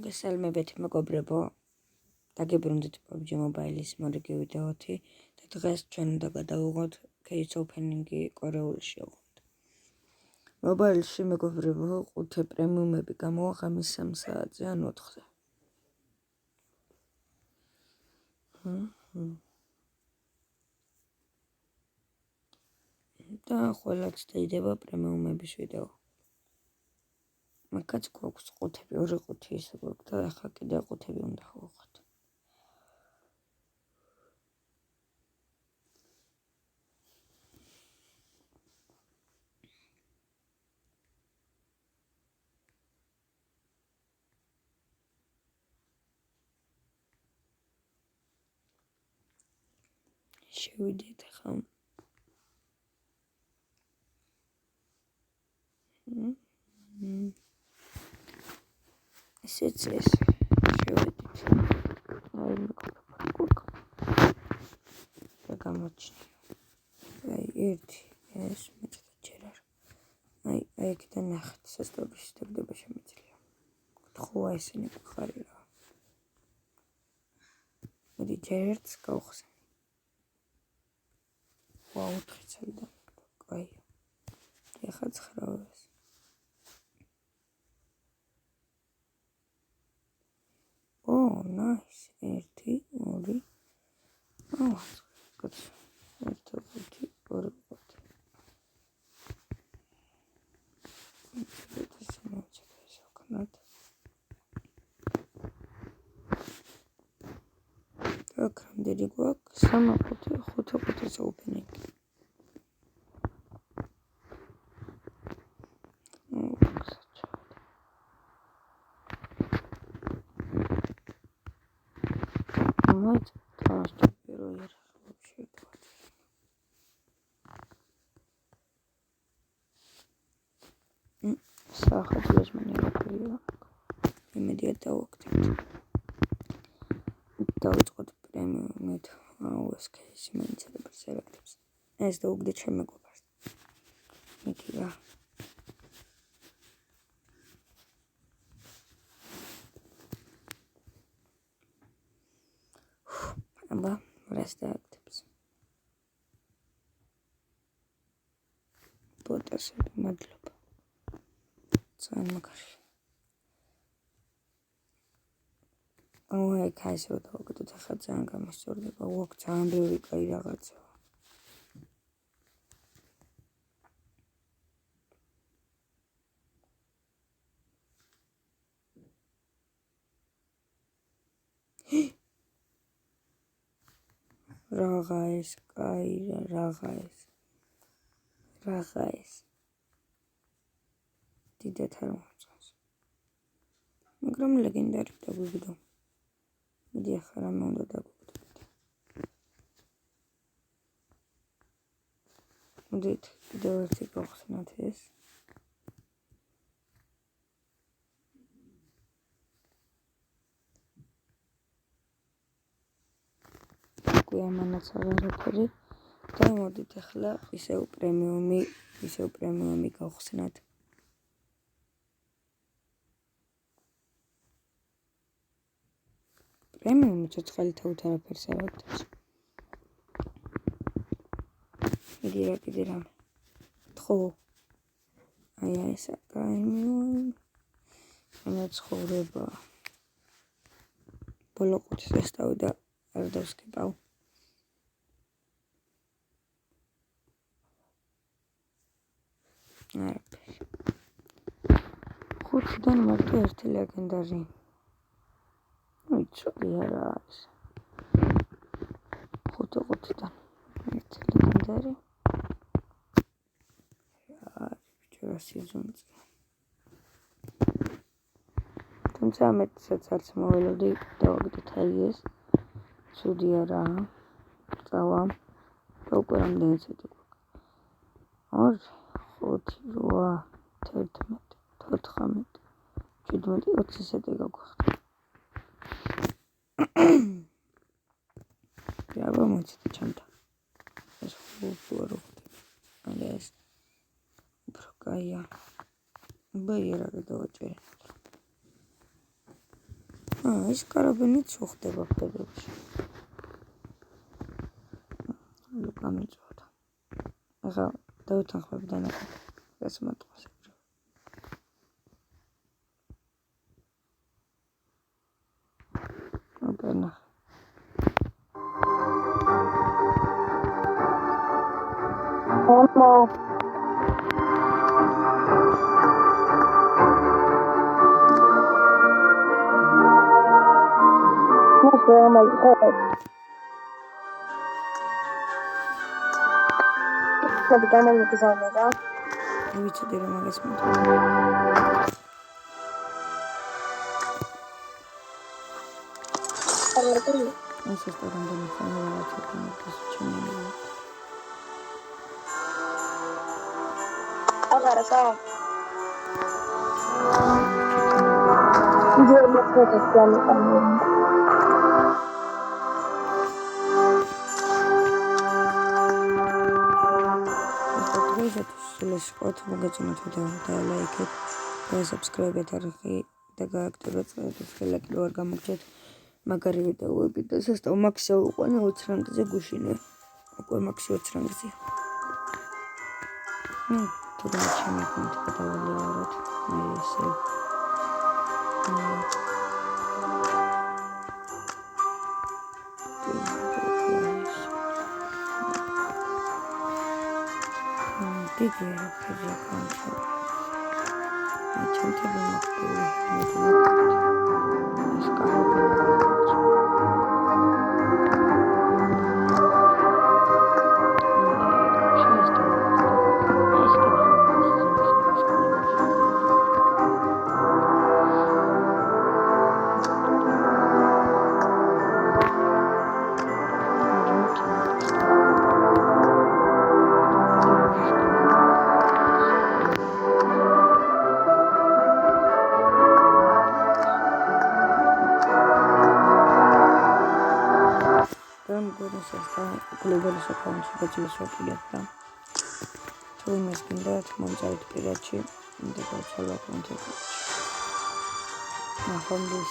მოგესალმებით მეგობრებო, დაგიბრუნდით PUBG Mobile-ის მორიგი ვიდეოთი და დღეს ჩვენ უნდა გადავიღოთ case opening-ი კორეულში. Mobile-ში მეგობრებო, 5 პრემიუმები გამოვაღამის 3 საათზე ან 4-ზე. და ყველაც დაიდება პრემიუმების ვიდეო. მაგაც გვაქვს 5, 2 5 ისე გვაქვს და ახლა კიდე 5 უნდა გავხოთ. შევიდეთ ახლა. ესეც ეს შევიდეთ. აი მეგობრებო, და გამოჩნია. აი ერთი ეს მეც ჯერ არ. აი იქიდან ნახეთ, სასტობის შეგდება შემიძლია. გთხოვა ესენი გხარი რა. მოდი ჯერ ერთს გავხსენ. ვაუ, 4 წელიდან. კაი. ეხლა 9-ს. Oh, nice. 1, 2. Oh, good. 1, 2, 3, 4. Так, რამდენი გვაქვს? 3, 5, 5 opening. Вот, просто первый раз вообще. Сахар возьму не купила. Имеди давайте. დავიწყოთ პრემიუმით. აუ, ეს кейსი მეინტერესებს ელექტებს. ეს დაუგდეთ შემეგობას. მითი რა. აბა, რას დააგდებს. ბოტასები, მადლობა. ძალიან მაგარი. აი, კაისო დავაგდოთ ახლა ძალიან გამისწორდება. უაქვს ძალიან ბევრი კაი რაღაცა. რაღა ეს, კაი რა, რაღა ეს. რაღა ეს. დიდათ არ მომწონს. მაგრამ ლეგენდარი დაგვიგდო. მოდი ახლა რამე უნდა დაგვიგდოთ. მოდით, კიდევ ერთი გავხსნათ ეს. ამანაც აღარაფერი და მოდით ახლა ისევ პრემიუმი გავხსნათ. პრემიუმი ცოცხალი თავით არაფერს არ აგდებს. კიდე რამე. ხო. აი ეს პრემიუმი. მე ცხოვრება. ბოლო ყუთს ესტავი და არ დავსკიპავ. არაფერი. 5-დან მარტო ერთი ლეგენდარი. აი, ცოტა არა არის. 5-5-დან ერთი ლეგენდარი. აი, ბიჭო, სიზონზე. თუმცა მეცაც არც მოველოდი დავაგდოთ აი ეს. ცუდი არაა. წავა. და უკვე რამდენი ცეთი გვაქვს. 2, 5, 8, 11, 14, 17, 20 სეტი გაგვხდა. აბა მოიცით ჩემთან. ეს უფრო არა ეს. უფრო კაია. აბა იარა გადავაჭერე. ის კარაბინიც უხდება ხდებებში. გამიწვევდა. ახლა დავეთანხმები დანახავ. ეს მარტყოს ეგრე. ოპენა. Mama. Oh my God. Tabii ki annem güzelmedi. ვიცი რომ მაგას მოდი. ეს ის რამდენი ხანი ვარაცხობ ჩემი. Agora só. Dia de proteção. Let's მოგეწონათ ვიდეო და ლაიქეთ და subscribe-ით არხი და გააქტიუროთ წელს ლაიქი არ გამოგჭეთ მაგარი ვიდეოები და სასტავ მაქსი უყვანე 20 რანგზე გუშინე უკვე მაქსი 20 რანგზე თუ ჩემი კონტ გადავალიეროთ ესე დიდი არაფერია კონტროლი. ჩემთვის მოკლე. ეს კარგი. Global account გაჭირს ვაკიდებ და თუ იმას გინდათ მომწარეთ პირადში და გავცვალო კონტაქტში. ნახავთ